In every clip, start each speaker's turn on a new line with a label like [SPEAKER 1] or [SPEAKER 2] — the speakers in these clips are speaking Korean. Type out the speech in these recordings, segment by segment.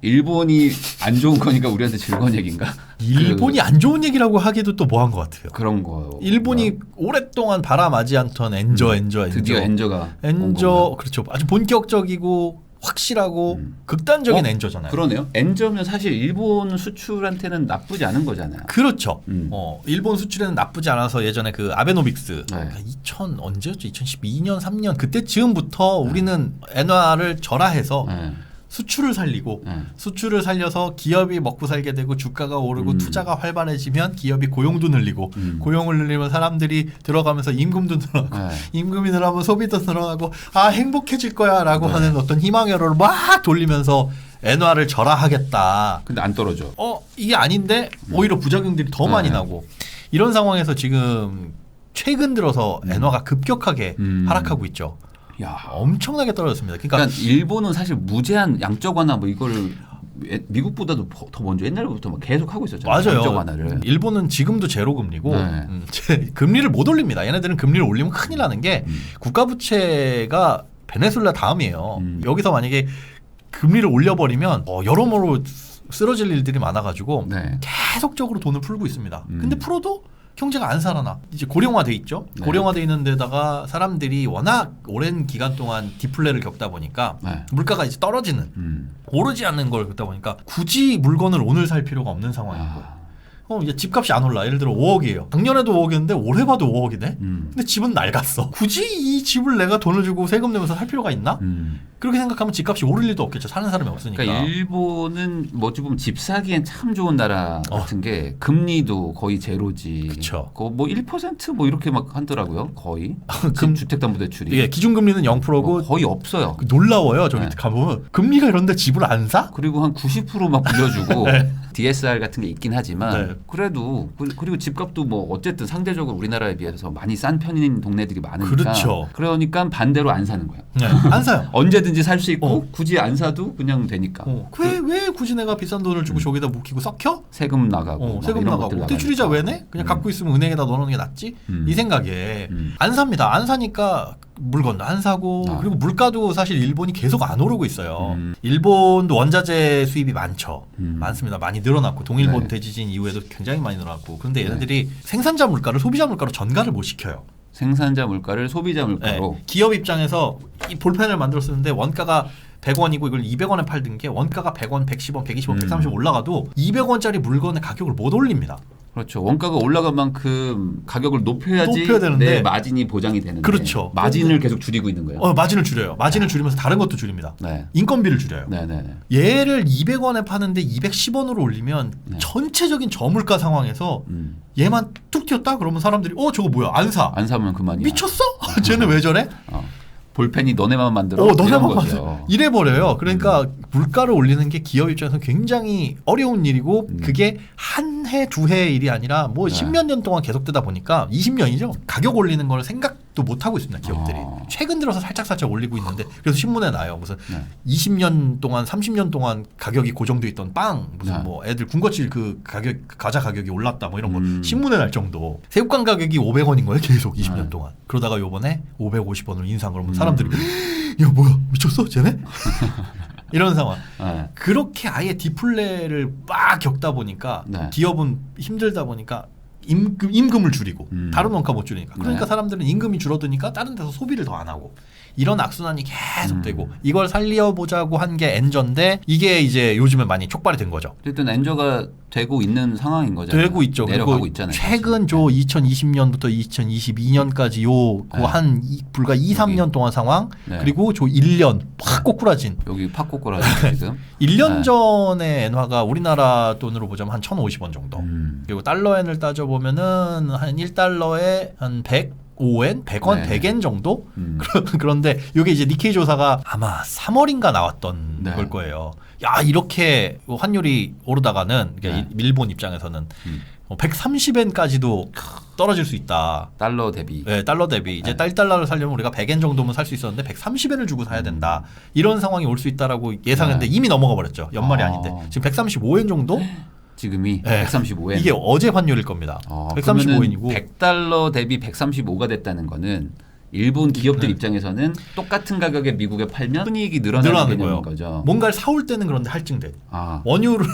[SPEAKER 1] 일본이 안 좋은 거니까 우리한테 즐거운 얘기인가?
[SPEAKER 2] 일본이 안 좋은 얘기라고 하기도 또 뭐한 것 같아요.
[SPEAKER 1] 그런 거.
[SPEAKER 2] 일본이 오랫동안 바라마지 않던 엔저.
[SPEAKER 1] 드디어 엔저가
[SPEAKER 2] 그렇죠. 아주 본격적이고 확실하고 극단적인 엔저잖아요.
[SPEAKER 1] 그러네요. 엔저면 사실 일본 수출한테는 나쁘지 않은 거잖아요.
[SPEAKER 2] 그렇죠. 일본 수출에는 나쁘지 않아서 예전에 그 아베노믹스
[SPEAKER 1] 네.
[SPEAKER 2] 언제였죠? 2012년 3년 그때쯤부터 우리는 엔화를 절하해서
[SPEAKER 1] 네.
[SPEAKER 2] 수출을 살리고
[SPEAKER 1] 네.
[SPEAKER 2] 수출을 살려서 기업이 먹고 살게 되고 주가가 오르고 투자가 활발해지면 기업이 고용도 늘리고 고용을 늘리면 사람들이 들어가면서 임금도 늘어나고
[SPEAKER 1] 네.
[SPEAKER 2] 임금이 늘어나면 소비도 늘어나고 아 행복해질 거야 라고
[SPEAKER 1] 네.
[SPEAKER 2] 하는 어떤 희망회로를 막 돌리면서 엔화를 절하하겠다.
[SPEAKER 1] 근데 안 떨어져.
[SPEAKER 2] 이게 아닌데 오히려 부작용들이 더 많이 나고 이런 상황에서 지금 최근 들어서 엔화가 급격하게 하락하고 있죠.
[SPEAKER 1] 야,
[SPEAKER 2] 엄청나게 떨어졌습니다.
[SPEAKER 1] 그러니까 일본은 사실 무제한 양적 완화 뭐 이걸 미국보다도 더 먼저 옛날부터 막 계속 하고 있었잖아요.
[SPEAKER 2] 맞아요.
[SPEAKER 1] 양적 완화를.
[SPEAKER 2] 일본은 지금도 제로 금리고 금리를 못 올립니다. 얘네들은 금리를 올리면 큰일 나는 게 국가 부채가 베네수엘라 다음이에요. 여기서 만약에 금리를 올려버리면 여러모로 쓰러질 일들이 많아가지고
[SPEAKER 1] 네.
[SPEAKER 2] 계속적으로 돈을 풀고 있습니다. 근데 풀어도 경제가 안 살아나. 이제 고령화돼 있죠.
[SPEAKER 1] 네.
[SPEAKER 2] 고령화돼 있는 데다가 사람들이 워낙 오랜 기간 동안 디플레를 겪다 보니까
[SPEAKER 1] 네.
[SPEAKER 2] 물가가 이제 떨어지는 오르지 않는 걸 겪다 보니까 굳이 물건을 오늘 살 필요가 없는 상황이고 이제 집값이 안 올라. 예를 들어 5억이에요. 작년에도 5억이었는데 올해 봐도 5억이네. 근데 집은 낡았어. 굳이 이 집을 내가 돈을 주고 세금 내면서 살 필요가 있나? 그렇게 생각하면 집값이 오를 일도 없겠죠. 사는 사람이 없으니까.
[SPEAKER 1] 그러니까 일본은 뭐 어찌 보면 집 사기엔 참 좋은 나라 같은 게 금리도 거의 제로지.
[SPEAKER 2] 그쵸.
[SPEAKER 1] 뭐 1% 뭐 이렇게 막 하더라고요. 거의. 주택담보대출이.
[SPEAKER 2] 예, 기준금리는 0%고
[SPEAKER 1] 뭐 거의 없어요.
[SPEAKER 2] 놀라워요. 저기 가보면 금리가 이런데 집을 안 사?
[SPEAKER 1] 그리고 한 90% 막 빌려주고
[SPEAKER 2] 네.
[SPEAKER 1] DSR 같은 게 있긴 하지만
[SPEAKER 2] 네.
[SPEAKER 1] 그래도 그리고 집값도 뭐 어쨌든 상대적으로 우리나라에 비해서 많이 싼 편인 동네들이 많으니까.
[SPEAKER 2] 그렇죠.
[SPEAKER 1] 그러니까 반대로 안 사는 거예요.
[SPEAKER 2] 네, 안 사요.
[SPEAKER 1] 언제든지 살 수 있고 굳이 안 사도 그냥 되니까.
[SPEAKER 2] 왜 굳이 내가 비싼 돈을 주고 저기다 묵히고 썩혀?
[SPEAKER 1] 세금 나가고
[SPEAKER 2] 세금 나가고 대출이자 왜 내? 그냥 갖고 있으면 은행에다 넣어놓는 게 낫지? 이 생각에 안 삽니다. 안 사니까 물건도 안 사고 그리고 물가도 사실 일본이 계속 안 오르고 있어요. 일본도 원자재 수입이 많습니다. 많이 늘어났고 동일본
[SPEAKER 1] 네.
[SPEAKER 2] 대지진 이후에도 굉장히 많이 늘어났고 그런데 얘네들이 생산자 물가를 소비자 물가로 전가를 못 시켜요.
[SPEAKER 1] 생산자 물가를 소비자 물가로.
[SPEAKER 2] 네. 기업 입장에서 이 볼펜을 만들었었는데 원가가 100원이고 이걸 200원에 팔던 게 원가가 100원, 110원, 120원, 130원 올라가도 200원짜리 물건의 가격을 못 올립니다.
[SPEAKER 1] 그렇죠. 원가가 올라간 만큼 가격을 높여야지
[SPEAKER 2] 되는데.
[SPEAKER 1] 내 마진이 보장이 되는데
[SPEAKER 2] 그렇죠.
[SPEAKER 1] 마진을 계속 줄이고 있는 거예요.
[SPEAKER 2] 마진을 줄여요. 마진을 줄이면서 다른 것도 줄입니다.
[SPEAKER 1] 네.
[SPEAKER 2] 인건비를 줄여요.
[SPEAKER 1] 네네네.
[SPEAKER 2] 얘를 200원에 파는데 210원으로 올리면 전체적인 저물가 상황에서 얘만 툭 튀었다? 그러면 사람들이 저거 뭐야? 안 사.
[SPEAKER 1] 안 사면 그만이야.
[SPEAKER 2] 미쳤어? 쟤는 왜 저래?
[SPEAKER 1] 볼펜이 너네만 만들어.
[SPEAKER 2] 너네만
[SPEAKER 1] 만들어.
[SPEAKER 2] 이래버려요. 그러니까 물가를 올리는 게 기업 입장에서 굉장히 어려운 일이고 그게 한 해, 두 해의 일이 아니라 뭐 십몇 년 동안 계속되다 보니까 20년이죠. 가격 올리는 걸 생각도 못 하고 있습니다. 기업들이. 최근 들어서 살짝 올리고 있는데 그래서 신문에 나요. 무슨 20년 동안 30년 동안 가격이 고정돼 있던 빵 무슨 뭐 애들 군것질 그 가격 과자 가격이 올랐다 뭐 이런 거 신문에 날 정도. 새우깡 가격이 500원인 거예요. 계속 20년 동안. 그러다가 요번에 550원으로 인상 그러면 사람들이 야 뭐야 미쳤어 쟤네? 이런 상황. 그렇게 아예 디플레를 막 겪다 보니까 기업은 힘들다 보니까 임금을 줄이고 다른 원가 못 줄이니까 그러니까 사람들은 임금이 줄어드니까 다른 데서 소비를 더 안 하고 이런 악순환이 계속되고 이걸 살려보자고 한 게 엔저인데 이게 이제 요즘에 많이 촉발이 된 거죠.
[SPEAKER 1] 어쨌든 엔저가 되고 있는 상황인 거잖아요.
[SPEAKER 2] 되고 있죠.
[SPEAKER 1] 내려가고 있잖아요.
[SPEAKER 2] 최근 2020년부터 2022년까지 한 불과 2, 3년 동안 상황 그리고 1년 팍 꼬꾸라진
[SPEAKER 1] 여기 팍 꼬꾸라진 지금
[SPEAKER 2] 1년 전에 엔화가 우리나라 돈으로 보자면 한 1,050원 정도 그리고 달러엔을 따져보면은 한 1달러에 한 105엔? 100원? 100엔 정도? 그런데 이게 이제 니케이 조사가 아마 3월인가 나왔던 걸 거예요. 야 이렇게 환율이 오르다가는 그러니까 일본 입장에서는 130엔까지도 떨어질 수 있다.
[SPEAKER 1] 달러 대비.
[SPEAKER 2] 네, 달러 대비. 이제 1달러를 살려면 우리가 100엔 정도면 살 수 있었는데 130엔을 주고 사야 된다. 이런 상황이 올 수 있다라고 예상했는데 이미 넘어가 버렸죠. 연말이 아닌데. 지금 135엔 정도?
[SPEAKER 1] 지금이 135엔.
[SPEAKER 2] 이게 어제 환율일 겁니다. 135엔이고
[SPEAKER 1] 100달러 대비 135가 됐다는 거는 일본 기업들
[SPEAKER 2] 네.
[SPEAKER 1] 입장에서는 똑같은 가격에 미국에 팔면 순이익이 늘어나는
[SPEAKER 2] 늘어나는
[SPEAKER 1] 개념인
[SPEAKER 2] 거예요.
[SPEAKER 1] 거죠.
[SPEAKER 2] 뭔가를 사올 때는 그런데 할증돼.
[SPEAKER 1] 아,
[SPEAKER 2] 원유를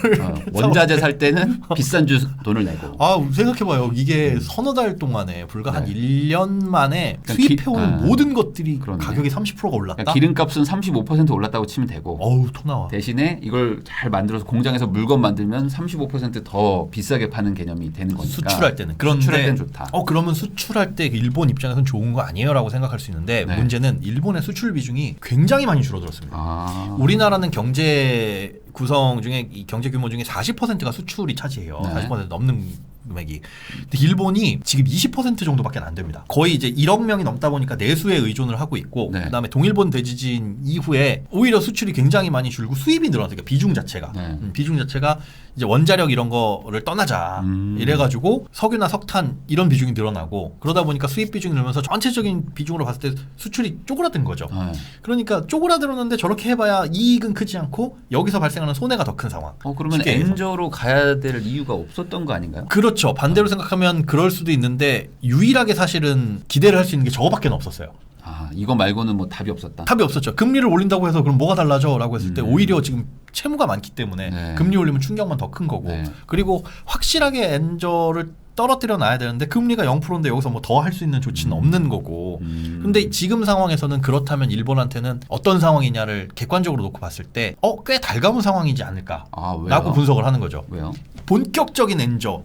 [SPEAKER 1] 원자재 살 때는 비싼 돈을 내고.
[SPEAKER 2] 생각해봐요. 이게 서너 달 동안에 불과 한
[SPEAKER 1] 네.
[SPEAKER 2] 1년 만에
[SPEAKER 1] 그러니까
[SPEAKER 2] 수입해오는 모든 것들이
[SPEAKER 1] 그러네.
[SPEAKER 2] 가격이 30%가 올랐다?
[SPEAKER 1] 그러니까 기름값은 35% 올랐다고 치면 되고.
[SPEAKER 2] 어우 토 나와.
[SPEAKER 1] 대신에 이걸 잘 만들어서 공장에서 물건 만들면 35%더 비싸게 파는 개념이 되는 거니까.
[SPEAKER 2] 수출할 때는. 그런데
[SPEAKER 1] 수출할 때는 좋다.
[SPEAKER 2] 그러면 수출할 때 일본 입장에서는 좋은 거 아니에요라고 생각할 수 있는데
[SPEAKER 1] 네.
[SPEAKER 2] 문제는 일본의 수출 비중이 굉장히 많이 줄어들었습니다.
[SPEAKER 1] 아.
[SPEAKER 2] 우리나라는 경제 구성 중에 이 경제 규모 중에 40%가 수출이 차지해요.
[SPEAKER 1] 네.
[SPEAKER 2] 40% 넘는 금액이. 근데 일본이 지금 20% 정도밖에 안 됩니다. 거의 이제 1억 명이 넘다 보니까 내수에 의존을 하고 있고
[SPEAKER 1] 네.
[SPEAKER 2] 그다음에 동일본 대지진 이후에 오히려 수출이 굉장히 많이 줄고 수입이 늘어났어요. 그러니까 비중 자체가.
[SPEAKER 1] 네.
[SPEAKER 2] 비중 자체가 이제 원자력 이런 거를 떠나자 이래가지고 석유나 석탄 이런 비중이 늘어나고 그러다 보니까 수입 비중이 늘면서 전체적인 비중으로 봤을 때 수출이 쪼그라든 거죠.
[SPEAKER 1] 네.
[SPEAKER 2] 그러니까 쪼그라들었는데 저렇게 해봐야 이익은 크지 않고 여기서 발생하는 손해가 더 큰 상황.
[SPEAKER 1] 그러면
[SPEAKER 2] 쉽게 얘기해서.
[SPEAKER 1] 엔저로 가야 될 이유가 없었던 거 아닌가요?
[SPEAKER 2] 그렇죠. 반대로 생각하면 그럴 수도 있는데 유일하게 사실은 기대를 할 수 있는 게 저거밖에 없었어요.
[SPEAKER 1] 아, 이거 말고는 뭐 답이 없었다.
[SPEAKER 2] 답이 없었죠. 금리를 올린다고 해서 그럼 뭐가 달라져? 라고 했을 때 오히려 지금 채무가 많기 때문에
[SPEAKER 1] 네.
[SPEAKER 2] 금리 올리면 충격만 더 큰 거고
[SPEAKER 1] 네.
[SPEAKER 2] 그리고 확실하게 엔저를 떨어뜨려 놔야 되는데 금리가 0%인데 여기서 뭐 더 할 수 있는 조치는 없는 거고 근데 지금 상황에서는 그렇다면 일본한테는 어떤 상황이냐를 객관적으로 놓고 봤을 때 꽤 달가운 상황이지 않을까
[SPEAKER 1] 아, 왜요?
[SPEAKER 2] 라고 분석을 하는 거죠.
[SPEAKER 1] 왜요?
[SPEAKER 2] 본격적인 엔저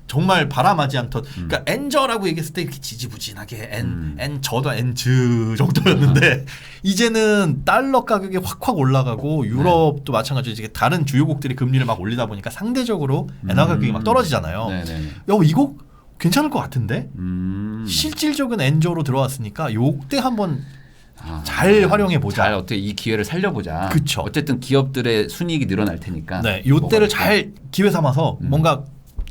[SPEAKER 2] 정말 바람하지 않던 그러니까 엔저라고 얘기했을 때 이렇게 지지부진하게 엔 저도 엔즈 정도였는데 이제는 달러 가격이 확확 올라가고 유럽도 마찬가지로 이제 다른 주요국들이 금리를 막 올리다 보니까 상대적으로 엔화 가격이 막 떨어지잖아요.
[SPEAKER 1] 네네.
[SPEAKER 2] 이거 괜찮을 것 같은데 실질적인 엔저로 들어왔으니까 요때 한번 잘 활용해 보자.
[SPEAKER 1] 잘 어떻게 이 기회를 살려보자.
[SPEAKER 2] 그쵸.
[SPEAKER 1] 어쨌든 기업들의 순이익이 늘어날 테니까.
[SPEAKER 2] 네, 요때를
[SPEAKER 1] 뭐가
[SPEAKER 2] 잘 기회 삼아서 뭔가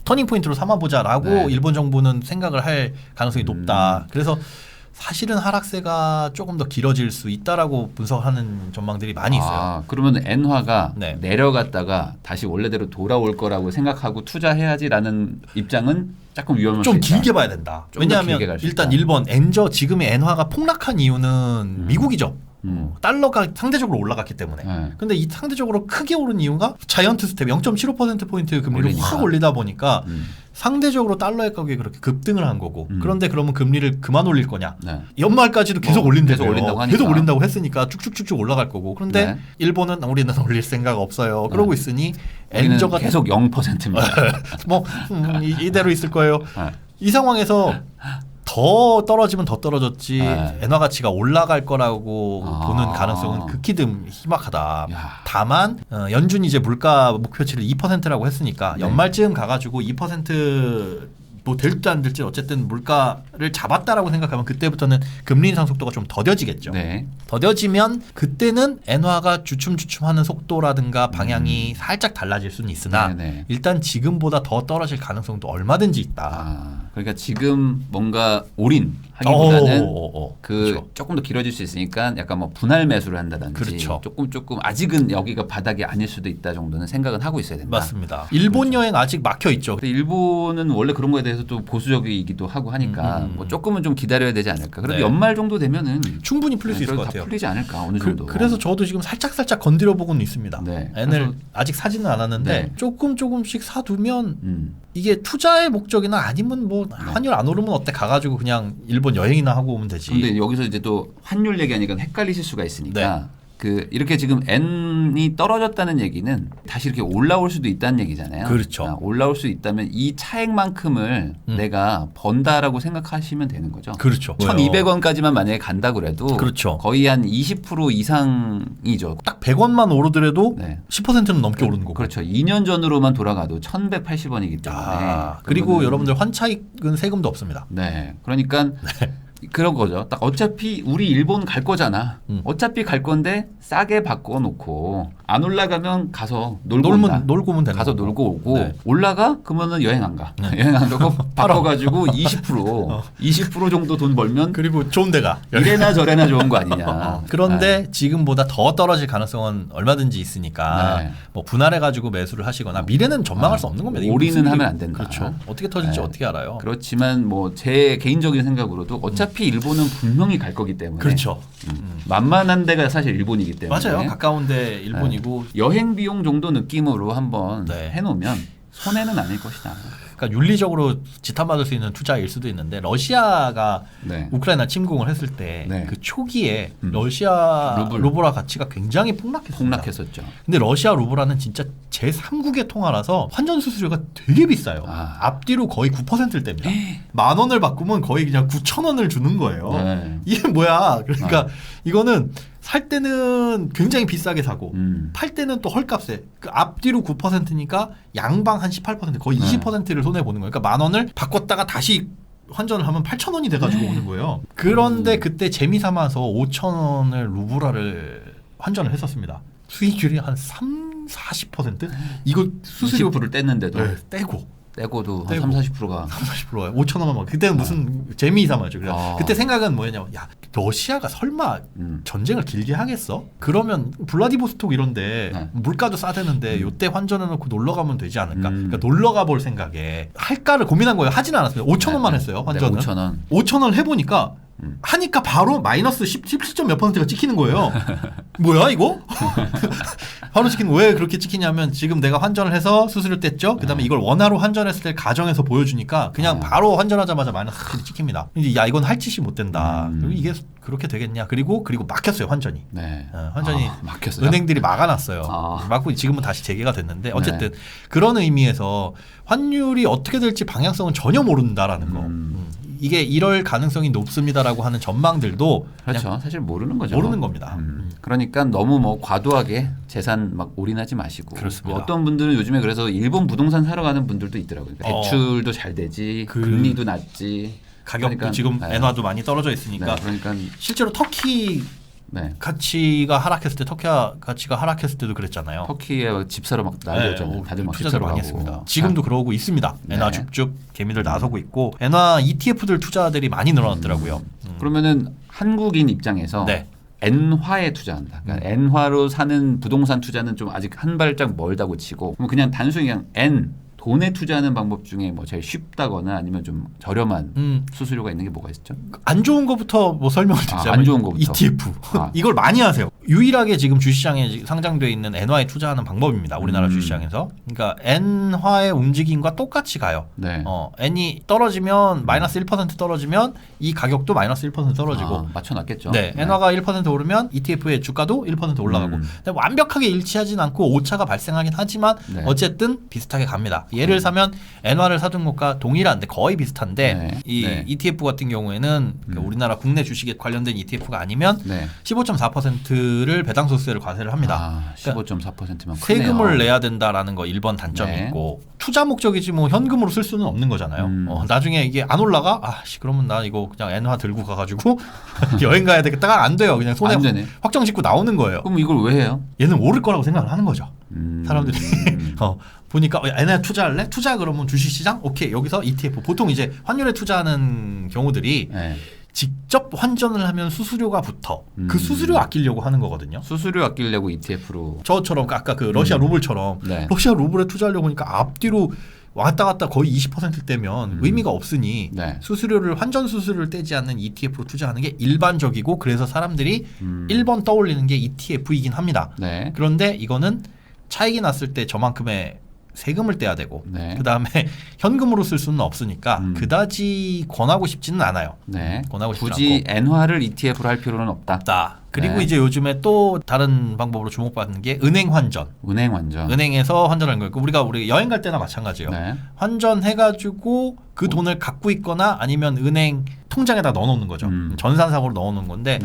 [SPEAKER 2] 터닝 포인트로 삼아보자라고
[SPEAKER 1] 네.
[SPEAKER 2] 일본 정부는 생각을 할 가능성이 높다. 그래서 사실은 하락세가 조금 더 길어질 수 있다라고 분석하는 전망들이 많이 있어요.
[SPEAKER 1] 그러면 엔화가
[SPEAKER 2] 네.
[SPEAKER 1] 내려갔다가 다시 원래대로 돌아올 거라고 생각하고 투자해야지라는 입장은 조금 위험할 수
[SPEAKER 2] 좀
[SPEAKER 1] 있다.
[SPEAKER 2] 길게 봐야 된다.
[SPEAKER 1] 좀더 길게
[SPEAKER 2] 왜냐하면
[SPEAKER 1] 갈수
[SPEAKER 2] 일단
[SPEAKER 1] 있다.
[SPEAKER 2] 일본 엔저 지금의 엔화가 폭락한 이유는 미국이죠. 달러가 상대적으로 올라갔기 때문에.
[SPEAKER 1] 네.
[SPEAKER 2] 근데 이 상대적으로 크게 오른 이유가 자이언트 스텝 0.75%포인트 금리를
[SPEAKER 1] 올리니까.
[SPEAKER 2] 확 올리다 보니까 상대적으로 달러의 가격이 그렇게 급등을 한 거고 그런데 그러면 금리를 그만 올릴 거냐?
[SPEAKER 1] 네.
[SPEAKER 2] 연말까지도 계속 올린대요.
[SPEAKER 1] 계속 올린다고 하니까.
[SPEAKER 2] 계속 올린다고 했으니까 쭉쭉쭉쭉 올라갈 거고. 그런데
[SPEAKER 1] 네.
[SPEAKER 2] 일본은 우리는 올릴 생각 없어요. 그러고 있으니
[SPEAKER 1] 우리는
[SPEAKER 2] 엔저가
[SPEAKER 1] 계속 0%입니다.
[SPEAKER 2] 뭐 이대로 있을 거예요.
[SPEAKER 1] 네.
[SPEAKER 2] 이 상황에서 더 떨어지면 더 떨어졌지
[SPEAKER 1] 네.
[SPEAKER 2] 엔화 가치가 올라갈 거라고 보는 가능성은 극히 희박하다.
[SPEAKER 1] 야.
[SPEAKER 2] 다만 연준 이제 물가 목표치를 2%라고 했으니까 연말쯤 가가지고 2% 뭐 될지 안 될지 어쨌든 물가를 잡았다라고 생각하면 그때부터는 금리 인상 속도가 좀 더뎌지겠죠.
[SPEAKER 1] 네.
[SPEAKER 2] 더뎌지면 그때는 엔화가 주춤주춤하는 속도라든가 방향이 살짝 달라질 수는 있으나
[SPEAKER 1] 네네.
[SPEAKER 2] 일단 지금보다 더 떨어질 가능성도 얼마든지 있다.
[SPEAKER 1] 그러니까 지금 뭔가 올인하기보다는
[SPEAKER 2] 그렇죠.
[SPEAKER 1] 조금 더 길어질 수 있으니까 약간 뭐 분할 매수를 한다든지
[SPEAKER 2] 그렇죠.
[SPEAKER 1] 조금 아직은 여기가 바닥이 아닐 수도 있다 정도는 생각은 하고 있어야 된다.
[SPEAKER 2] 맞습니다. 일본 여행 아직 막혀 있죠.
[SPEAKER 1] 근데 일본은 원래 그런 거에 대해서 또 보수적이기도 하고 하니까 뭐 조금은 좀 기다려야 되지 않을까. 그래도
[SPEAKER 2] 네.
[SPEAKER 1] 연말 정도 되면은
[SPEAKER 2] 충분히 풀릴 수 있을
[SPEAKER 1] 그래도
[SPEAKER 2] 것
[SPEAKER 1] 다
[SPEAKER 2] 같아요.
[SPEAKER 1] 풀리지 않을까 어느 정도.
[SPEAKER 2] 그래서 저도 지금 살짝 건드려 보고는 있습니다.
[SPEAKER 1] 네.
[SPEAKER 2] N을
[SPEAKER 1] 그래서-
[SPEAKER 2] 아직 사지는 않았는데
[SPEAKER 1] 네.
[SPEAKER 2] 조금씩 사두면 이게 투자의 목적이나 아니면 뭐 환율 안 오르면 어때 가가지고 그냥 일본 여행이나 하고 오면 되지.
[SPEAKER 1] 근데 여기서 이제 또 환율 얘기하니까 헷갈리실 수가 있으니까
[SPEAKER 2] 네.
[SPEAKER 1] 이렇게 지금 N이 떨어졌다는 얘기는 다시 이렇게 올라올 수도 있다는 얘기잖아요.
[SPEAKER 2] 그렇죠.
[SPEAKER 1] 올라올 수 있다면 이 차액만큼을 내가 번다라고 생각하시면 되는 거죠.
[SPEAKER 2] 그렇죠.
[SPEAKER 1] 1,200원까지만 만약에 간다 그래도
[SPEAKER 2] 그렇죠.
[SPEAKER 1] 거의 한 20% 이상이죠.
[SPEAKER 2] 딱 100원만 오르더라도
[SPEAKER 1] 네.
[SPEAKER 2] 10%는 넘게 오르는 거고.
[SPEAKER 1] 그렇죠. 2년 전으로만 돌아가도 1,180원이기 때문에.
[SPEAKER 2] 그리고
[SPEAKER 1] 그러면은-
[SPEAKER 2] 여러분들 환차익은 세금도 없습니다.
[SPEAKER 1] 네. 그러니까 그런 거죠. 딱 어차피 우리 일본 갈 거잖아. 어차피 갈 건데 싸게 바꿔놓고 안 올라가면 가서 놀고 온다.
[SPEAKER 2] 놀고 오면 되는
[SPEAKER 1] 가서
[SPEAKER 2] 거고.
[SPEAKER 1] 놀고 오고
[SPEAKER 2] 네.
[SPEAKER 1] 올라가 그러면은 여행 안 가. 여행 안 가고 바꿔가지고 20% 정도 돈 벌면
[SPEAKER 2] 그리고 좋은 데가.
[SPEAKER 1] 이래나 저래나 좋은 거 아니냐.
[SPEAKER 2] 그런데 지금보다 더 떨어질 가능성은 얼마든지 있으니까
[SPEAKER 1] 네.
[SPEAKER 2] 뭐 분할해가지고 매수를 하시거나 미래는 전망할 수 없는 겁니다. 이거
[SPEAKER 1] 올인은
[SPEAKER 2] 무슨
[SPEAKER 1] 하면
[SPEAKER 2] 일이-
[SPEAKER 1] 안 된다.
[SPEAKER 2] 그렇죠. 어떻게 터질지
[SPEAKER 1] 네.
[SPEAKER 2] 어떻게 알아요.
[SPEAKER 1] 그렇지만 뭐 제 개인적인 생각으로도 어차피 어차피 일본은 분명히 갈 거기 때문에
[SPEAKER 2] 그렇죠.
[SPEAKER 1] 만만한 데가 사실 일본이기 때문에
[SPEAKER 2] 맞아요. 가까운데 일본이고
[SPEAKER 1] 여행 비용 정도 느낌으로 한번
[SPEAKER 2] 네.
[SPEAKER 1] 해놓으면 손해는 아닐 것이다.
[SPEAKER 2] 그러니까 윤리적으로 지탄받을 수 있는 투자일 수도 있는데 러시아가
[SPEAKER 1] 네.
[SPEAKER 2] 우크라이나 침공을 했을 때 그
[SPEAKER 1] 네.
[SPEAKER 2] 초기에 러시아 루블화 가치가 굉장히 폭락했습니다.
[SPEAKER 1] 폭락했었죠.
[SPEAKER 2] 근데 러시아 루블화는 진짜 제3국의 통화라서 환전 수수료가 되게 비싸요. 앞뒤로 거의 9%를 뗍니다. 10,000원을 바꾸면 거의 그냥 9,000원을 주는 거예요.
[SPEAKER 1] 네.
[SPEAKER 2] 이게 뭐야? 그러니까 이거는 살 때는 굉장히 비싸게 사고 팔 때는 또 헐값에 그 앞뒤로 9%니까 양방 한 18% 거의 20%를 손해 보는 거예요. 그러니까 10,000원을 바꿨다가 다시 환전을 하면 8,000원이 돼가지고 오는 거예요. 그런데 그때 재미 삼아서 5,000원을 루블화를 환전을 했었습니다. 수익률이 한 40%? 이거 수수료
[SPEAKER 1] 20%를 뗐는데도
[SPEAKER 2] 네, 떼고도
[SPEAKER 1] 한 30-40%가
[SPEAKER 2] 30%가 5,000원만 막 그때는 무슨 재미 삼아죠. 그래서 그때 생각은 뭐였냐면 야 러시아가 설마 전쟁을 길게 하겠어? 그러면 블라디보스톡 이런데 물가도 싸대는데 요때 환전해놓고 놀러 가면 되지 않을까? 그러니까 놀러 가볼 생각에 할까를 고민한 거예요. 하진 않았습니다. 5,000원만 했어요. 환전은. 5,000원 해보니까 하니까 바로 마이너스 17점 몇 %가 찍히는 거예요. 뭐야 이거? 바로 찍히는 거. 왜 그렇게 찍히냐면 지금 내가 환전을 해서 수수료 뗐죠. 그다음에 이걸 원화로 환전했을 때 가정에서 보여주니까 그냥 바로 환전하자마자 마이너스 17이 찍힙니다. 이제 야 이건 할 짓이 못 된다. 그리고 이게 그렇게 되겠냐? 그리고 막혔어요 환전이.
[SPEAKER 1] 네.
[SPEAKER 2] 환전이
[SPEAKER 1] 막혔어요.
[SPEAKER 2] 은행들이 막아놨어요. 막고 지금은 다시 재개가 됐는데 어쨌든 그런 의미에서 환율이 어떻게 될지 방향성은 전혀 모른다라는 거. 이게 이럴 가능성이 높습니다라고 하는 전망들도
[SPEAKER 1] 그렇죠. 사실 모르는 거죠.
[SPEAKER 2] 모르는 겁니다.
[SPEAKER 1] 그러니까 너무 뭐 과도하게 재산 막 올인하지 마시고.
[SPEAKER 2] 그렇습니다.
[SPEAKER 1] 어떤 분들은 요즘에 그래서 일본 부동산 사러 가는 분들도 있더라고요. 그러니까 대출도 잘 되지, 금리도 낮지,
[SPEAKER 2] 가격도
[SPEAKER 1] 그러니까,
[SPEAKER 2] 지금 엔화도 많이 떨어져 있으니까.
[SPEAKER 1] 네, 그러니까
[SPEAKER 2] 실제로 터키 가치가 하락했을 때 터키 가치가 하락했을 때도 그랬잖아요.
[SPEAKER 1] 터키에 집 사러 막 난리였잖아요. 다들 막
[SPEAKER 2] 투자를 많이 했습니다. 지금도 그러고 있습니다. 엔화 줍줍 개미들 나서고 있고 엔화 ETF들 투자들이 많이 늘어났더라고요.
[SPEAKER 1] 그러면은 한국인 입장에서 엔화에 투자한다. 그러니까 엔화로 사는 부동산 투자는 좀 아직 한 발짝 멀다고 치고 그냥 단순히 그냥 돈에 투자하는 방법 중에 뭐 제일 쉽다거나 아니면 좀 저렴한 수수료가 있는 게 뭐가 있죠?
[SPEAKER 2] 안 좋은 것부터 뭐 설명을 드리자면
[SPEAKER 1] 안 좋은 것부터.
[SPEAKER 2] ETF 이걸 많이 하세요. 유일하게 지금 주식시장에 상장되어 있는 엔화에 투자하는 방법입니다. 우리나라 주식시장에서. 그러니까 엔화의 움직임과 똑같이 가요. 엔이 떨어지면 마이너스 1% 떨어지면 이 가격도 마이너스 1% 떨어지고
[SPEAKER 1] 맞춰놨겠죠.
[SPEAKER 2] 엔화가 1% 오르면 ETF의 주가도 1% 올라가고 근데 완벽하게 일치하진 않고 오차가 발생하긴 하지만 어쨌든 비슷하게 갑니다. 얘를 사면 엔화를 사둔 것과 동일한데 거의 비슷한데 이 ETF 같은 경우에는 우리나라 국내 주식에 관련된 ETF가 아니면 15.4%를 배당소득세를 과세를 합니다.
[SPEAKER 1] 15.4%면
[SPEAKER 2] 세금을 내야 된다라는 거 1번 단점이 있고 투자 목적이지 뭐 현금으로 쓸 수는 없는 거잖아요. 나중에 이게 안 올라가? 그러면 나 이거 그냥 엔화 들고 가가지고 여행 가야 되겠다가 안 돼요. 그냥 손에 확정 짓고 나오는 거예요.
[SPEAKER 1] 그럼 이걸 왜 해요?
[SPEAKER 2] 얘는 오를 거라고 생각을 하는 거죠. 사람들이 보니까 엔화에 투자할래? 투자 그러면 주식시장? 오케이 여기서 ETF 보통 이제 환율에 투자하는 경우들이 직접 환전을 하면 수수료가 붙어. 그 수수료 아끼려고 하는 거거든요.
[SPEAKER 1] 수수료 아끼려고 ETF로.
[SPEAKER 2] 저처럼 아까 그 러시아 루블처럼 러시아 루블에 투자하려고 하니까 앞뒤로 왔다 갔다 거의 20%대면 의미가 없으니 수수료를 환전 수수료를 떼지 않는 ETF로 투자하는 게 일반적이고 그래서 사람들이 1번 떠올리는 게 ETF이긴 합니다. 그런데 이거는 차익이 났을 때 저만큼의 세금을 떼야 되고 그 다음에 현금으로 쓸 수는 없으니까 그다지 권하고 싶지는 않아요. 권하고 싶지
[SPEAKER 1] 굳이 않고. 엔화를 ETF로 할 필요는 없다.
[SPEAKER 2] 그리고 이제 요즘에 또 다른 방법으로 주목받는 게 은행 환전. 은행에서 환전하는 거예요. 우리가 여행 갈 때나 마찬가지예요. 환전해가지고 그 돈을 갖고 있거나 아니면 은행 통장에다 넣어놓는 거죠. 전산상으로 넣어놓는 건데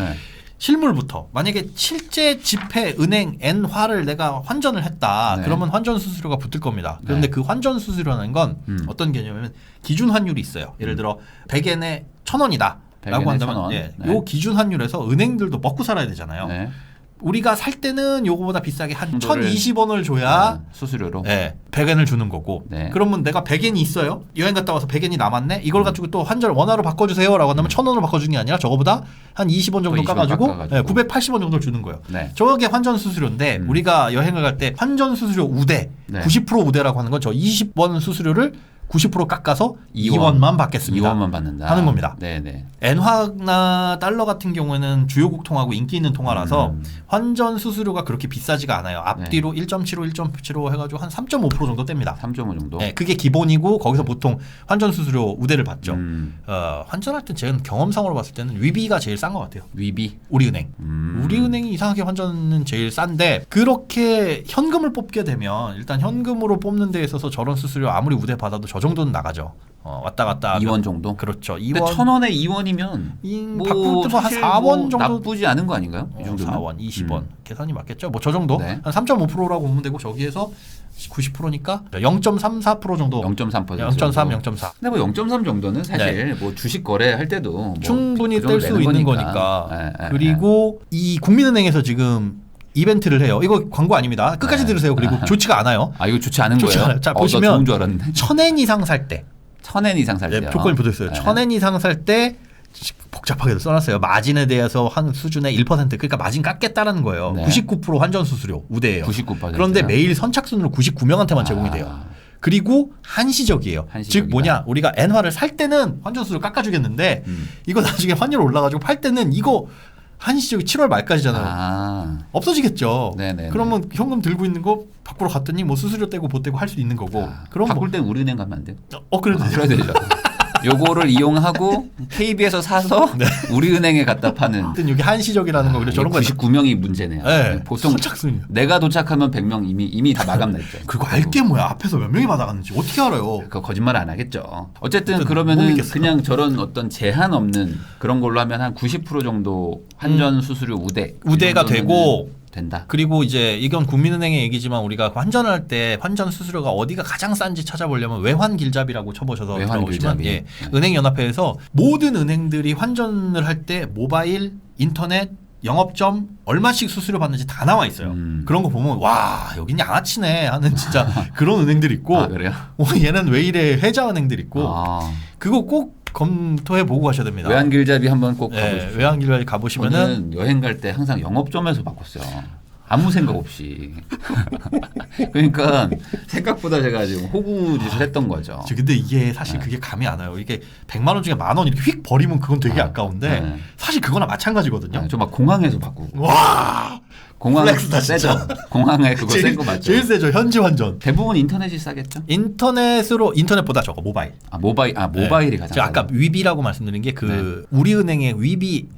[SPEAKER 2] 실물부터 만약에 실제 지폐 은행 엔화를 내가 환전을 했다. 그러면 환전 수수료가 붙을 겁니다. 그런데 그 환전 수수료라는 건 어떤 개념이냐면 기준 환율이 있어요. 예를 들어 100엔에 1,000원이다. 라고 한다면 요 기준 환율에서 은행들도 먹고 살아야 되잖아요. 우리가 살 때는 요거보다 비싸게 한 1,020원을 줘야
[SPEAKER 1] 수수료로
[SPEAKER 2] 100엔을 주는 거고 그러면 내가 100엔이 있어요. 여행 갔다 와서 100엔이 남았네. 이걸 가지고 또 환전 원화로 바꿔주세요 라고 한다면 1,000원으로 바꿔주는 게 아니라 저거보다 한 20원 정도 까가지고 980원 정도를 주는 거예요. 저게 환전 수수료인데 우리가 여행을 갈 때 환전 수수료 우대 90% 우대라고 하는 건 저 20원 수수료를 90% 깎아서
[SPEAKER 1] 2원.
[SPEAKER 2] 2원만 받겠습니다.
[SPEAKER 1] 2원만 받는다.
[SPEAKER 2] 하는 겁니다.
[SPEAKER 1] 네네.
[SPEAKER 2] 엔화나 달러 같은 경우에는 주요국 통하고 인기 있는 통화라서 환전 수수료가 그렇게 비싸지가 않아요. 앞뒤로 1.75, 1.75 해가지고 한 3.5% 정도 뗍니다.
[SPEAKER 1] 3.5 정도.
[SPEAKER 2] 네, 그게 기본이고 거기서 보통 환전 수수료 우대를 받죠. 환전할 때 제가 경험상으로 봤을 때는 위비가 제일 싼 것 같아요.
[SPEAKER 1] 위비.
[SPEAKER 2] 우리은행. 우리은행이 이상하게 환전은 제일 싼데 그렇게 현금을 뽑게 되면 일단 현금으로 뽑는 데 있어서 저런 수수료 아무리 우대 받아도 저 정도는 나가죠. 왔다 갔다
[SPEAKER 1] 2원 정도.
[SPEAKER 2] 그렇죠.
[SPEAKER 1] 근데
[SPEAKER 2] 2원
[SPEAKER 1] 1,000원에 2원이면
[SPEAKER 2] 바꿀 때한 4원 정도
[SPEAKER 1] 나쁘지 않은 거 아닌가요? 이 정도면.
[SPEAKER 2] 4원, 20원 계산이 맞겠죠. 뭐 저 정도
[SPEAKER 1] 네.
[SPEAKER 2] 한 3.5%라고 보면 되고 저기에서 90%니까 0.34% 정도.
[SPEAKER 1] 0.3%.
[SPEAKER 2] 0.3, 0.4.
[SPEAKER 1] 근데 뭐 0.3 정도는 사실 뭐 주식 거래할 때도 뭐
[SPEAKER 2] 충분히
[SPEAKER 1] 그 정도
[SPEAKER 2] 뗄 수
[SPEAKER 1] 내는
[SPEAKER 2] 있는
[SPEAKER 1] 거니까.
[SPEAKER 2] 거니까. 그리고 이 국민은행에서 지금 이벤트를 해요. 이거 광고 아닙니다. 끝까지 들으세요. 그리고 좋지가 않아요.
[SPEAKER 1] 아 이거 좋지 않은
[SPEAKER 2] 좋지
[SPEAKER 1] 거예요?
[SPEAKER 2] 않아요. 자,
[SPEAKER 1] 나
[SPEAKER 2] 보시면
[SPEAKER 1] 좋은 줄 알았는데.
[SPEAKER 2] 1,000엔 이상 살 때.
[SPEAKER 1] 1,000엔 이상 살 때요.
[SPEAKER 2] 조건이 붙어 있어요. 1,000엔 이상 살 때 복잡하게도 써놨어요. 마진에 대해서 한 수준의 1% 그러니까 마진 깎겠다라는 거예요.
[SPEAKER 1] 네.
[SPEAKER 2] 99% 환전 수수료 우대예요.
[SPEAKER 1] 99%.
[SPEAKER 2] 그런데 매일 선착순으로 99명한테만 제공이 돼요. 그리고 한시적이에요. 즉 뭐냐 우리가 엔화를 살 때는 환전 수수료 깎아주겠는데 이거 나중에 환율 올라가지고 팔 때는 이거 한시적이 7월 말까지잖아요. 없어지겠죠.
[SPEAKER 1] 네네.
[SPEAKER 2] 그러면 현금 들고 있는 거 바꾸러 갔더니 뭐 수수료 떼고 못 떼고 할 수 있는 거고. 그럼
[SPEAKER 1] 바꿀 땐 우리은행 가면 안 돼요?
[SPEAKER 2] 그래도
[SPEAKER 1] 그래야 되죠. 요거를 이용하고 KB에서 사서 우리은행에 갖다 파는.
[SPEAKER 2] 하여튼 여기 한시적이라는 거 그래서 저런 거
[SPEAKER 1] 99명이 문제네요.
[SPEAKER 2] 네,
[SPEAKER 1] 보통
[SPEAKER 2] 선착순이요.
[SPEAKER 1] 내가 도착하면 100명 이미 다 마감 났죠.
[SPEAKER 2] 그리고 알게 뭐야 앞에서 몇 명이 받아갔는지 어떻게 알아요?
[SPEAKER 1] 그 거짓말 안 하겠죠. 어쨌든 그러면은 그냥 저런 어떤 제한 없는 그런 걸로 하면 한 90% 정도 환전 수수료
[SPEAKER 2] 우대가 되고
[SPEAKER 1] 된다.
[SPEAKER 2] 그리고 이제 이건 국민은행의 얘기지만 우리가 환전할 때 환전 수수료가 어디가 가장 싼지 찾아보려면 외환길잡이라고 쳐보셔서 들어오시면 예, 은행연합회에서 모든 은행들이 환전을 할 때 모바일, 인터넷, 영업점 얼마씩 수수료 받는지 다 나와 있어요. 그런 거 보면 와 여긴 양아치네 하는 진짜 그런 은행들 있고
[SPEAKER 1] 그래요?
[SPEAKER 2] 얘는 왜 이래 해자은행들 있고 그거 꼭 검토해 보고 가셔야 됩니다.
[SPEAKER 1] 외환길잡이 한번 꼭 가보십시오.
[SPEAKER 2] 외환길잡이 가보시면은
[SPEAKER 1] 저는 여행 갈 때 항상 영업점에서 바꿨어요. 아무 생각 없이. 그러니까 생각보다 제가 지금 호구짓을 했던 거죠.
[SPEAKER 2] 근데 이게 사실 그게 감이 안 와요. 이게 100만 원 중에 10,000원 이렇게 휙 버리면 그건 되게 아까운데 사실 그거나 마찬가지거든요.
[SPEAKER 1] 저 막 공항에서 바꾸고.
[SPEAKER 2] 와.
[SPEAKER 1] 공항
[SPEAKER 2] 플렉스다
[SPEAKER 1] 세죠. 공항에 그거 센 거 맞죠?
[SPEAKER 2] 제일 세죠. 현지 환전.
[SPEAKER 1] 대부분 인터넷이 싸겠죠?
[SPEAKER 2] 인터넷보다 저거 모바일.
[SPEAKER 1] 모바일이 가장.
[SPEAKER 2] 제가 아까 위비라고 말씀드린 게 그 우리은행의 위비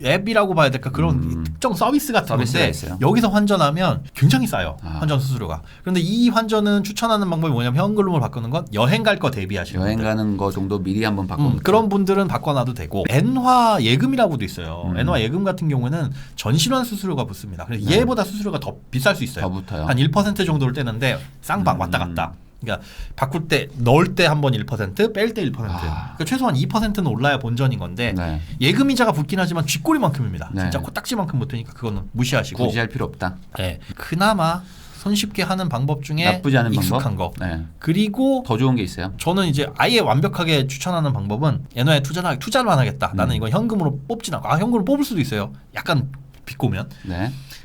[SPEAKER 2] 앱이라고 봐야 될까 그런 특정 서비스 같은 건데
[SPEAKER 1] 있어요.
[SPEAKER 2] 여기서 환전하면 굉장히 싸요. 환전 수수료가. 그런데 이 환전은 추천하는 방법이 뭐냐면 현금으로 바꾸는 건 여행 갈 거 대비하시는
[SPEAKER 1] 여행
[SPEAKER 2] 분들.
[SPEAKER 1] 가는 거 정도 미리 한번 바꾸면
[SPEAKER 2] 그런 분들은 바꿔놔도 되고 엔화 예금이라고도 있어요. 엔화 예금 같은 경우는 전신환 수수료가 붙습니다. 그래서 얘보다 수수료가 더 비쌀 수 있어요.
[SPEAKER 1] 더 붙어요.
[SPEAKER 2] 한 1% 정도를 떼는데 쌍방 왔다 갔다. 그러니까 바꿀 때 넣을 때 한 번 1%, 뺄 때 1%. 그러니까 최소한 2%는 올라야 본전인 건데 예금 이자가 붙긴 하지만 쥐꼬리만큼입니다. 진짜 코딱지만큼 붙으니까 그거는 무시하시고
[SPEAKER 1] 굳이 할 필요 없다.
[SPEAKER 2] 네. 그나마 손쉽게 하는 방법 중에
[SPEAKER 1] 나쁘지 않은
[SPEAKER 2] 익숙한
[SPEAKER 1] 방법?
[SPEAKER 2] 거. 그리고
[SPEAKER 1] 더 좋은 게 있어요.
[SPEAKER 2] 저는 이제 아예 완벽하게 추천하는 방법은 엔화에 투자만 하겠다. 나는 이건 현금으로 뽑진 않고 현금으로 뽑을 수도 있어요. 약간 비꼬면.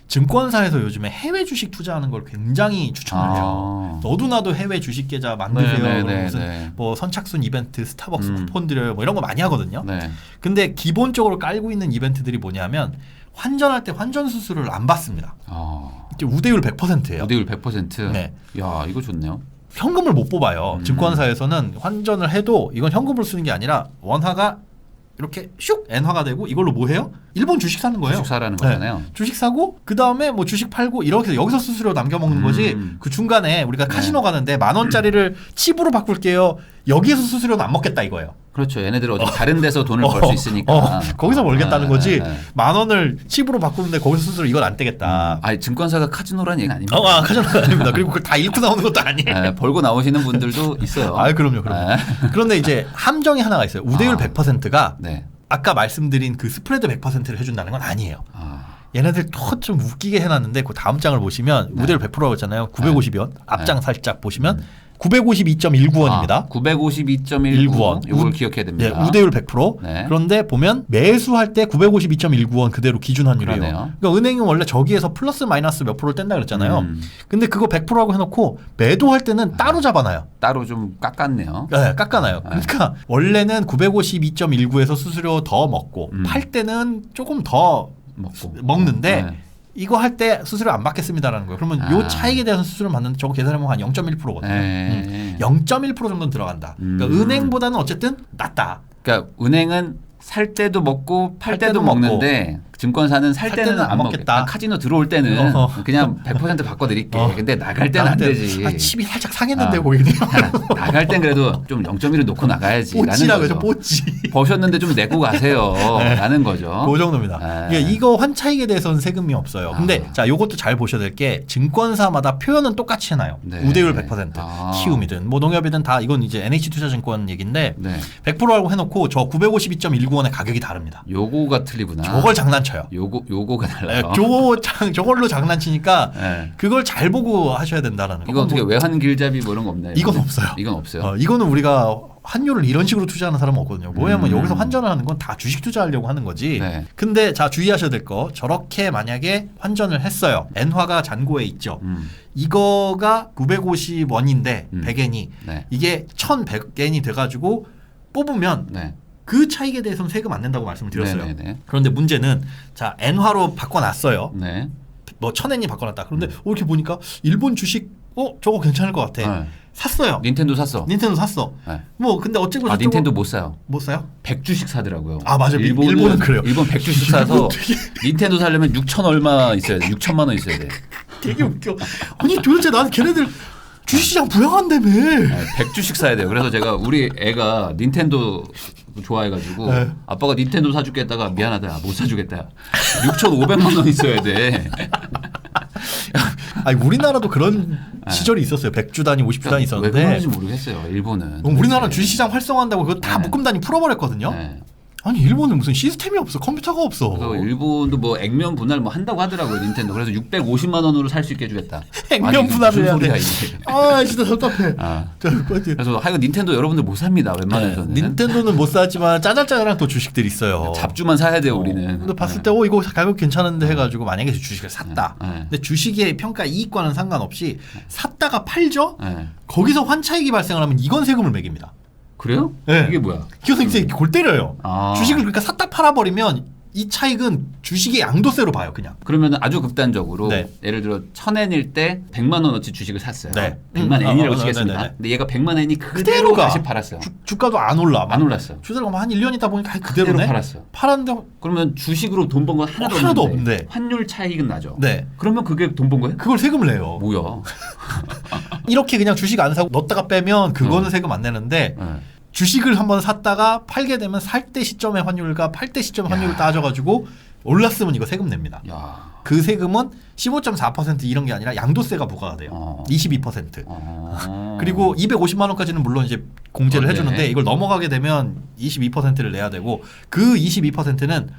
[SPEAKER 2] 증권사에서 요즘에 해외 주식 투자하는 걸 굉장히 추천을 해요. 너도 나도 해외 주식 계좌 만드세요. 무슨 뭐 선착순 이벤트, 스타벅스 쿠폰 드려요. 뭐 이런 거 많이 하거든요. 근데 기본적으로 깔고 있는 이벤트들이 뭐냐면 환전할 때 환전 수수료를 안 받습니다. 우대율 100%예요.
[SPEAKER 1] 우대율 100%. 야, 이거 좋네요.
[SPEAKER 2] 현금을 못 뽑아요. 증권사에서는 환전을 해도 이건 현금으로 쓰는 게 아니라 원화가 이렇게 슉 엔화가 되고 이걸로 뭐 해요? 일본 주식 사는 거예요.
[SPEAKER 1] 주식 사라는 거잖아요.
[SPEAKER 2] 주식 사고 그 다음에 뭐 주식 팔고 이렇게 해서 여기서 수수료 남겨먹는 거지. 그 중간에 우리가 카지노 가는데 10,000원짜리를 칩으로 바꿀게요. 여기에서 수수료는 안 먹겠다 이거예요.
[SPEAKER 1] 그렇죠. 얘네들 어디 다른 데서 돈을 벌 수 있으니까.
[SPEAKER 2] 거기서 벌겠다는 거지. 10,000원을 칩으로 바꾸는데 거기서 수수료 이건 안 떼겠다.
[SPEAKER 1] 증권사가 카지노라는 얘기 아닙니다.
[SPEAKER 2] 카지노가 아닙니다. 그리고 그걸 다 잃고 나오는 것도 아니에요.
[SPEAKER 1] 벌고 나오시는 분들도 있어요.
[SPEAKER 2] 그럼요. 그런데 이제 함정이 하나가 있어요. 우대율 100%가 아까 말씀드린 그 스프레드 100%를 해준다는 건 아니에요. 얘네들 또 좀 웃기게 해놨는데 그 다음 장을 보시면 우대율 100%라고 했잖아요. 950원 앞장 살짝 보시면 952.19원입니다.
[SPEAKER 1] 952.19원. 이걸 기억해야 됩니다.
[SPEAKER 2] 네, 우대율 100%.
[SPEAKER 1] 네.
[SPEAKER 2] 그런데 보면 매수할 때 952.19원 그대로 기준 환율이에요.
[SPEAKER 1] 그러네요.
[SPEAKER 2] 그러니까 은행은 원래 저기에서 플러스 마이너스 몇 프로를 뗀다 그랬잖아요. 근데 그거 100%라고 해놓고 매도할 때는 따로 잡아놔요.
[SPEAKER 1] 따로 좀 깎았네요.
[SPEAKER 2] 네, 깎아놔요. 그러니까 원래는 952.19에서 수수료 더 먹고 팔 때는 조금 더 먹는데
[SPEAKER 1] 네.
[SPEAKER 2] 이거 할 때 수수료 안 받겠습니다라는 거예요. 그러면 요 차익에 대해서 수수료 받는데 저거 계산해보면 한 0.1%거든요. 0.1% 정도는 들어간다. 그러니까 은행보다는 어쨌든 낫다.
[SPEAKER 1] 그러니까 은행은 살 때도 먹고 팔 때도 먹는데 증권사는 살 때는 안 먹겠다. 카지노 들어올 때는 그냥 100% 바꿔드릴게. 근데 나갈 때는 안 되지.
[SPEAKER 2] 칩이 살짝 상했는데 고객님.
[SPEAKER 1] 나갈 땐 그래도 좀 0.1을 놓고 나가야지.
[SPEAKER 2] 뽀찌라고 해서 뽀찌.
[SPEAKER 1] 버셨는데 좀 내고 가세요.
[SPEAKER 2] 네.
[SPEAKER 1] 라는 거죠.
[SPEAKER 2] 그 정도입니다. 그러니까 이거 환차익에 대해서는 세금이 없어요. 근데 자, 요것도 잘 보셔야 될 게 증권사마다 표현은 똑같이 해놔요.
[SPEAKER 1] 네.
[SPEAKER 2] 우대율 100%. 키움이든 뭐 농협이든 다 이건 이제 NH투자증권 얘기인데
[SPEAKER 1] 네.
[SPEAKER 2] 100%라고 해놓고 저 952.19원의 가격이 다릅니다.
[SPEAKER 1] 요거가 틀리구나.
[SPEAKER 2] 저걸 장난쳐요.
[SPEAKER 1] 요거가 달라요.
[SPEAKER 2] 저걸로 장난치니까
[SPEAKER 1] 네.
[SPEAKER 2] 그걸 잘 보고 하셔야 된다라는 거.
[SPEAKER 1] 이거 어떻게 외환길잡이 뭐 이런 거 없나요?
[SPEAKER 2] 이건 없어요.
[SPEAKER 1] 이건 없어요.
[SPEAKER 2] 이거는 우리가 환율을 이런 식으로 투자하는 사람은 없거든요. 뭐냐면 여기서 환전을 하는 건 다 주식 투자하려고 하는 거지.
[SPEAKER 1] 네.
[SPEAKER 2] 근데 자, 주의하셔야 될 거. 저렇게 만약에 환전을 했어요. 엔화가 잔고에 있죠. 이거가 950원인데 100엔이
[SPEAKER 1] 네.
[SPEAKER 2] 이게 1100엔이 돼가지고 뽑으면
[SPEAKER 1] 네.
[SPEAKER 2] 그 차익에 대해서는 세금 안 낸다고 말씀을 드렸어요.
[SPEAKER 1] 네네네.
[SPEAKER 2] 그런데 문제는 자, 엔화로 바꿔놨어요.
[SPEAKER 1] 네.
[SPEAKER 2] 뭐 1000엔이 바꿔놨다. 그런데 이렇게 보니까 일본 주식 저거 괜찮을 것 같아.
[SPEAKER 1] 네.
[SPEAKER 2] 샀어요.
[SPEAKER 1] 닌텐도 샀어.
[SPEAKER 2] 닌텐도 샀어.
[SPEAKER 1] 네.
[SPEAKER 2] 뭐 근데 어쨌든
[SPEAKER 1] 닌텐도 못 사요.
[SPEAKER 2] 못 사요?
[SPEAKER 1] 100주씩 사더라고요.
[SPEAKER 2] 아, 맞아요. 일본은 그래요.
[SPEAKER 1] 일본 100주씩 사서 닌텐도 사려면 6천 얼마 있어야 돼. 6천만 원 있어야 돼.
[SPEAKER 2] 되게 웃겨. 아니 도대체 난 걔네들 주식시장 부양한다며.
[SPEAKER 1] 네, 100주씩 사야 돼요. 그래서 제가 우리 애가 닌텐도 좋아해가지고
[SPEAKER 2] 네.
[SPEAKER 1] 아빠가 닌텐도 사줄게 했다가 미안하다 못 사주겠다. 6,500만 원 있어야 돼.
[SPEAKER 2] 아니 우리나라도 그런 시절이 있었어요. 100주 단위, 50주 단위 있었는데.
[SPEAKER 1] 왜 그런지 모르겠어요. 일본은.
[SPEAKER 2] 우리나라는 주식시장 활성화한다고 그거 다
[SPEAKER 1] 네.
[SPEAKER 2] 묶음 단위 풀어버렸거든요.
[SPEAKER 1] 네.
[SPEAKER 2] 아니 일본은 무슨 시스템이 없어. 컴퓨터가 없어.
[SPEAKER 1] 그래서 일본도 뭐 액면 분할 뭐 한다고 하더라고요. 닌텐도. 그래서 650만 원으로 살 수 있게 해주겠다.
[SPEAKER 2] 액면 분할을 해야 돼.
[SPEAKER 1] 이게.
[SPEAKER 2] 아 진짜 답답해.
[SPEAKER 1] 그래서 하여간 닌텐도 여러분들 못 삽니다. 웬만해서는.
[SPEAKER 2] 닌텐도는 못 사지만 짜잘짜잘한 또 주식들이 있어요.
[SPEAKER 1] 잡주만 사야 돼요 우리는.
[SPEAKER 2] 근데 봤을 때 이거 가격 괜찮은데 해가지고 만약에 주식을 샀다.
[SPEAKER 1] 네.
[SPEAKER 2] 근데 주식의 평가 이익과는 상관없이 샀다가 팔죠.
[SPEAKER 1] 네.
[SPEAKER 2] 거기서 환차익이 발생을 하면 이건 세금을 매깁니다.
[SPEAKER 1] 그래요?
[SPEAKER 2] 네.
[SPEAKER 1] 이게 뭐야?
[SPEAKER 2] 그래서 이제 골 때려요.
[SPEAKER 1] 아.
[SPEAKER 2] 주식을 그러니까 샀다 팔아버리면 이 차익은 주식의 양도세로 봐요, 그냥.
[SPEAKER 1] 그러면 아주 극단적으로
[SPEAKER 2] 네.
[SPEAKER 1] 예를 들어 1,000엔일 때 100만 원어치 주식을 샀어요.
[SPEAKER 2] 네.
[SPEAKER 1] 100만 엔이라고
[SPEAKER 2] 네,
[SPEAKER 1] 치겠습니다.
[SPEAKER 2] 네, 네.
[SPEAKER 1] 근데 얘가 100만 엔이 그대로
[SPEAKER 2] 그대로가.
[SPEAKER 1] 다시 팔았어요.
[SPEAKER 2] 주가도 안 올라.
[SPEAKER 1] 안 올랐어.
[SPEAKER 2] 주가가 한 1년 있다 보니까 그대로네.
[SPEAKER 1] 팔았어.
[SPEAKER 2] 팔았는데
[SPEAKER 1] 그러면 주식으로 돈 번 건 하나도,
[SPEAKER 2] 하나도
[SPEAKER 1] 없는데
[SPEAKER 2] 없는데.
[SPEAKER 1] 환율 차익은 나죠.
[SPEAKER 2] 네.
[SPEAKER 1] 그러면 그게 돈 번 거예요?
[SPEAKER 2] 그걸 세금을 내요.
[SPEAKER 1] 뭐야?
[SPEAKER 2] 이렇게 그냥 주식 안 사고 넣었다가 빼면 그거는 세금 안 내는데
[SPEAKER 1] 네.
[SPEAKER 2] 주식을 한번 샀다가 팔게 되면 살 때 시점의 환율과 팔 때 시점의 환율을 따져가지고 올랐으면 이거 세금 냅니다.
[SPEAKER 1] 야.
[SPEAKER 2] 그 세금은 15.4% 이런 게 아니라 양도세가 부과가 돼요. 22%. 그리고 250만 원까지는 물론 이제 공제를
[SPEAKER 1] 네.
[SPEAKER 2] 해주는데 이걸 넘어가게 되면 22%를 내야 되고 그 22%는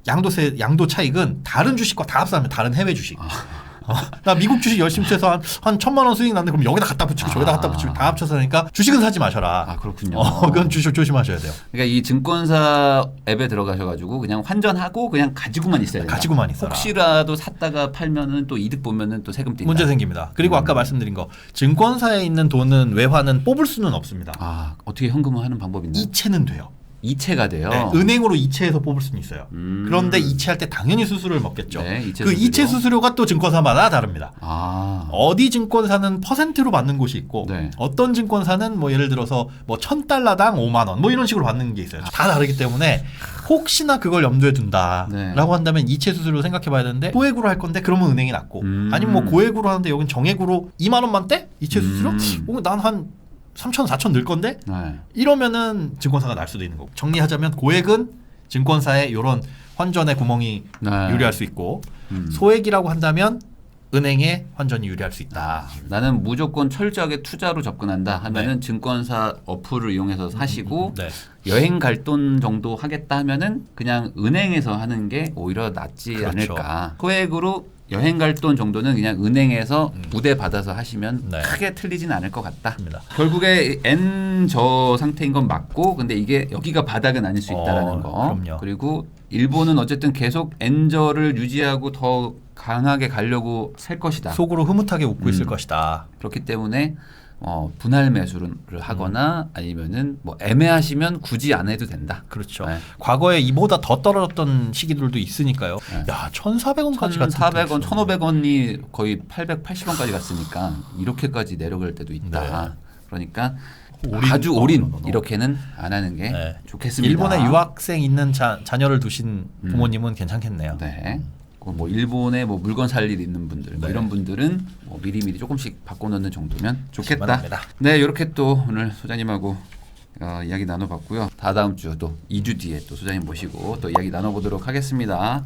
[SPEAKER 2] 양도 차익은 다른 주식과 다 합산하면 다른 해외 주식. 나 미국 주식 열심히 해서 한 1,000만 원 수익 났는데 그럼 여기다 갖다 붙이고 저기다 갖다 붙이고 다 합쳐서 하니까 주식은 사지 마셔라.
[SPEAKER 1] 아 그렇군요.
[SPEAKER 2] 그건 주식 조심하셔야 돼요.
[SPEAKER 1] 그러니까 이 증권사 앱에 들어가셔가지고 그냥 환전하고 그냥 가지고만 있어야 돼요.
[SPEAKER 2] 가지고만 있어라.
[SPEAKER 1] 혹시라도 샀다가 팔면은 또 이득 보면은 또 세금 뛴다.
[SPEAKER 2] 문제 생깁니다. 그리고 아까 말씀드린 거 증권사에 있는 돈은 외화는 뽑을 수는 없습니다.
[SPEAKER 1] 아 어떻게 현금화하는 방법이 있나요?
[SPEAKER 2] 이체는 돼요.
[SPEAKER 1] 이체가 돼요.
[SPEAKER 2] 네, 은행으로 이체해서 뽑을 수는 있어요. 그런데 이체할 때 당연히 수수료를 먹겠죠.
[SPEAKER 1] 네, 이체
[SPEAKER 2] 그
[SPEAKER 1] 수수료.
[SPEAKER 2] 이체 수수료가 또 증권사마다 다릅니다.
[SPEAKER 1] 아.
[SPEAKER 2] 어디 증권사는 퍼센트로 받는 곳이 있고
[SPEAKER 1] 네.
[SPEAKER 2] 어떤 증권사는 뭐 예를 들어서 뭐 1,000달러당 5만 원 뭐 이런 식으로 받는 게 있어요. 다 다르기 때문에 혹시나 그걸 염두에 둔다라고
[SPEAKER 1] 네.
[SPEAKER 2] 한다면 이체 수수료 생각해 봐야 되는데 소액으로 할 건데 그러면 은행이 낫고 아니면 뭐 고액으로 하는데 여긴 정액으로 2만 원만 떼? 이체 수수료? 난 한 3천, 4천 늘 건데?
[SPEAKER 1] 네.
[SPEAKER 2] 이러면은 증권사가 날 수도 있는 거고. 정리하자면 고액은 증권사에 이런 환전의 구멍이
[SPEAKER 1] 네.
[SPEAKER 2] 유리할 수 있고 소액이라고 한다면 은행에 환전이 유리할 수 있다.
[SPEAKER 1] 나는 무조건 철저하게 투자로 접근한다 하면은 증권사 어플을 이용해서 사시고
[SPEAKER 2] 네.
[SPEAKER 1] 여행 갈 돈 정도 하겠다 하면은 그냥 은행에서 하는 게 오히려 낫지
[SPEAKER 2] 그렇죠.
[SPEAKER 1] 않을까. 소액으로 여행 갈 돈 정도는 그냥 은행에서 우대 받아서 하시면
[SPEAKER 2] 네.
[SPEAKER 1] 크게 틀리진 않을 것 같다.
[SPEAKER 2] 맞습니다.
[SPEAKER 1] 결국에 N저 상태인 건 맞고 근데 이게 여기가 바닥은 아닐 수 있다라는 거.
[SPEAKER 2] 그럼요.
[SPEAKER 1] 그리고 일본은 어쨌든 계속 N저를 유지하고 더 강하게 가려고 살 것이다.
[SPEAKER 2] 속으로 흐뭇하게 웃고 있을 것이다.
[SPEAKER 1] 그렇기 때문에 분할 매수를 하거나 아니면은 뭐 애매하시면 굳이 안 해도 된다.
[SPEAKER 2] 그렇죠.
[SPEAKER 1] 네.
[SPEAKER 2] 과거에 이보다 더 떨어졌던 시기들도 있으니까요. 야, 1,400원까지
[SPEAKER 1] 1,400원, 1,500원이 거의 880원까지 갔으니까 이렇게까지 내려갈 때도 있다.
[SPEAKER 2] 네.
[SPEAKER 1] 그러니까
[SPEAKER 2] 올인,
[SPEAKER 1] 아주 올인 이렇게는 안 하는 게
[SPEAKER 2] 네.
[SPEAKER 1] 좋겠습니다.
[SPEAKER 2] 일본에 유학생 있는 자녀를 두신 부모님은 괜찮겠네요.
[SPEAKER 1] 네. 뭐 일본에 뭐 물건 살 일 있는 분들 뭐
[SPEAKER 2] 네.
[SPEAKER 1] 이런 분들은 뭐 미리미리 조금씩 바꿔놓는 정도면 좋겠다.
[SPEAKER 2] 기만합니다.
[SPEAKER 1] 네, 이렇게 또 오늘 소장님하고 이야기 나눠봤고요. 다다음 주 또 2주 뒤에 또 소장님 모시고 또 이야기 나눠보도록 하겠습니다.